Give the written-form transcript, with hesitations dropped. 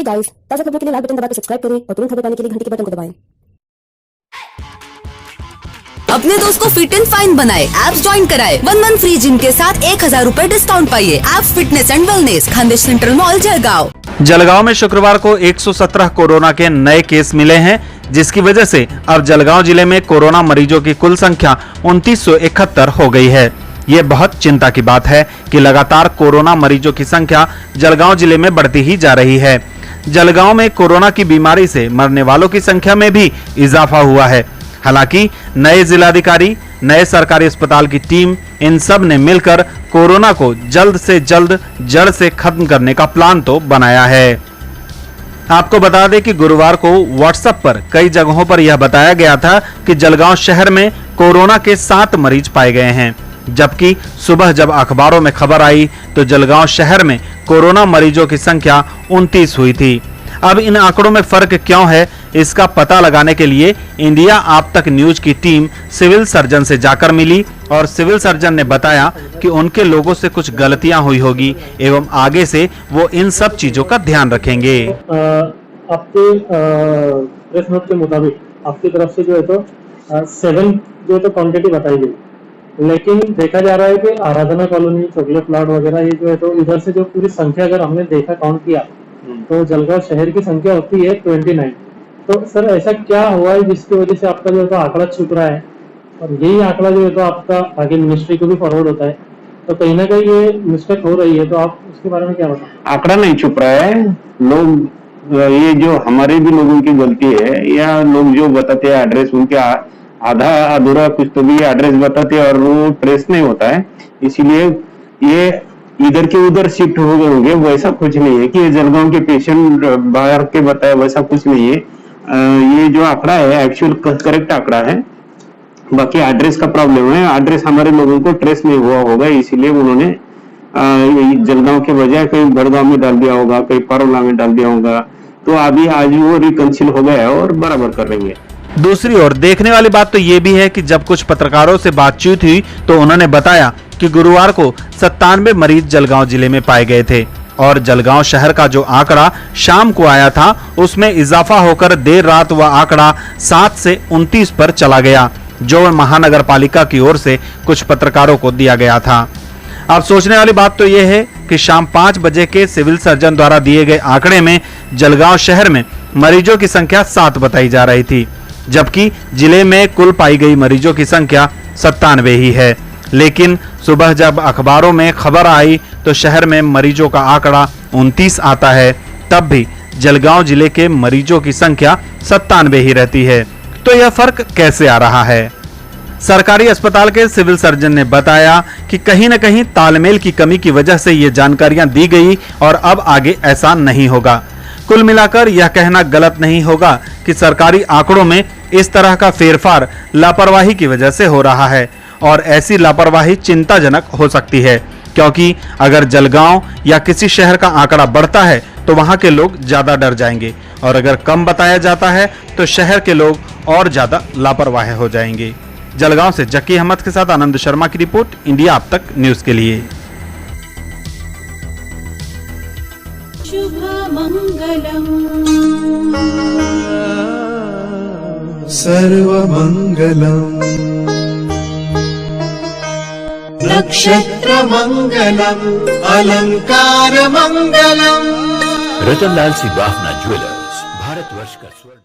Hey guys, ताज़ा खबरों के लिए लाल बटन दबाकर सब्सक्राइब करें और तुरंत खबर पाने के लिए घंटी के बटन को दबाएं। अपने दोस्त को फिट एंड फाइन बनाए, एप्स ज्वाइन कराए, 1 मंथ फ्री जिम के साथ 1000 रूपए डिस्काउंट पाइए। Apps fitness and wellness, Khandesh central mall, Jalgaon. Jalgaon में शुक्रवार को 117 कोरोना के नए केस मिले हैं, जिसकी वजह से अब जलगांव जिले में कोरोना मरीजों की कुल संख्या 2971 हो गई है। ये बहुत चिंता की बात है कि लगातार कोरोना मरीजों की संख्या जलगांव जिले में बढ़ती ही जा रही है। जलगांव में कोरोना की बीमारी से मरने वालों की संख्या में भी इजाफा हुआ है। हालांकि नए जिलाधिकारी, नए सरकारी अस्पताल की टीम, इन सब ने मिलकर कोरोना को जल्द से जल्द जड़ से खत्म करने का प्लान तो बनाया है। आपको बता दें कि गुरुवार को व्हाट्सएप पर कई जगहों पर यह बताया गया था कि जलगांव शहर में कोरोना के 7 मरीज पाए गए हैं, जबकि सुबह जब अखबारों में खबर आई तो जलगांव शहर में कोरोना मरीजों की संख्या 29 हुई थी। अब इन आंकड़ों में फर्क क्यों है, इसका पता लगाने के लिए इंडिया आप तक न्यूज की टीम सिविल सर्जन से जाकर मिली और सिविल सर्जन ने बताया कि उनके लोगों से कुछ गलतियां हुई होगी एवं आगे से वो इन सब चीजों का ध्यान रखेंगे। आपके प्रेस नोट के मुताबिक आपकी तरफ से जो है तो 7 जो है तो क्वांटिटी बताई गई, लेकिन देखा जा रहा है कि आराधना कॉलोनी, चॉकलेट प्लाट वगैरह ये जो है तो इधर से जो पूरी संख्या अगर हमने देखा काउंट किया तो जलगांव शहर की संख्या होती है 29। तो सर ऐसा क्या हुआ है जिसकी वजह से आपका जो है तो आंकड़ा छुप रहा है और यही आंकड़ा जो है तो आपका आगे मिनिस्ट्री को भी फॉरवर्ड होता है, तो कहीं ना कहीं ये मिस्टेक हो रही है, तो आप उसके बारे में क्या बताएं? आंकड़ा नहीं छुप रहा है, लोग ये जो हमारे भी लोगों की गलती है या लोग जो बताते हैं एड्रेस उनके आधा अधूरा कुछ तो भी एड्रेस बताते हैं और वो ट्रेस नहीं होता है, इसीलिए ये इधर के उधर शिफ्ट हो गए होंगे। वैसा कुछ नहीं है कि जलगांव के पेशेंट बाहर के बताए, वैसा कुछ नहीं है। ये जो आंकड़ा है एक्चुअल करेक्ट आंकड़ा है, बाकी एड्रेस का प्रॉब्लम है। एड्रेस हमारे लोगों को ट्रेस नहीं हुआ होगा, इसीलिए उन्होंने जलगांव के बजाय कहीं बड़गांव में डाल दिया होगा, कहीं पारोला में डाल दिया होगा। तो अभी आज वो रिकंसिल हो गया है और बराबर कर लेंगे। दूसरी ओर देखने वाली बात तो ये भी है कि जब कुछ पत्रकारों से बातचीत हुई तो उन्होंने बताया कि गुरुवार को 97 मरीज जलगांव जिले में पाए गए थे और जलगांव शहर का जो आंकड़ा शाम को आया था उसमें इजाफा होकर देर रात वह आंकड़ा 7 से 29 पर चला गया, जो महानगर पालिका की ओर से कुछ पत्रकारों को दिया गया था। अब सोचने वाली बात तो यह है कि शाम 5 बजे के सिविल सर्जन द्वारा दिए गए आंकड़े में जलगांव शहर में मरीजों की संख्या 7 बताई जा रही थी, जबकि जिले में कुल पाई गई मरीजों की संख्या 97 ही है। लेकिन सुबह जब अखबारों में खबर आई तो शहर में मरीजों का आंकड़ा 29 आता है, तब भी जलगांव जिले के मरीजों की संख्या 97 ही रहती है। तो यह फर्क कैसे आ रहा है? सरकारी अस्पताल के सिविल सर्जन ने बताया कि कहीं न कहीं तालमेल की कमी की वजह से ये जानकारियां दी गई और अब आगे ऐसा नहीं होगा। कुल मिलाकर यह कहना गलत नहीं होगा कि सरकारी आंकड़ों में इस तरह का फेरफार लापरवाही की वजह से हो रहा है और ऐसी लापरवाही चिंताजनक हो सकती है, क्योंकि अगर जलगांव या किसी शहर का आंकड़ा बढ़ता है तो वहां के लोग ज्यादा डर जाएंगे और अगर कम बताया जाता है तो शहर के लोग और ज्यादा लापरवाह हो जाएंगे। जलगांव से जकी अहमद के साथ आनंद शर्मा की रिपोर्ट, इंडिया अब तक न्यूज के लिए। सर्वमंगलम् नक्षत्रमंगलम् अलंकारमंगलम्। रतनलाल सिंह ज्वेलर्स, भारतवर्ष का स्वर्ण।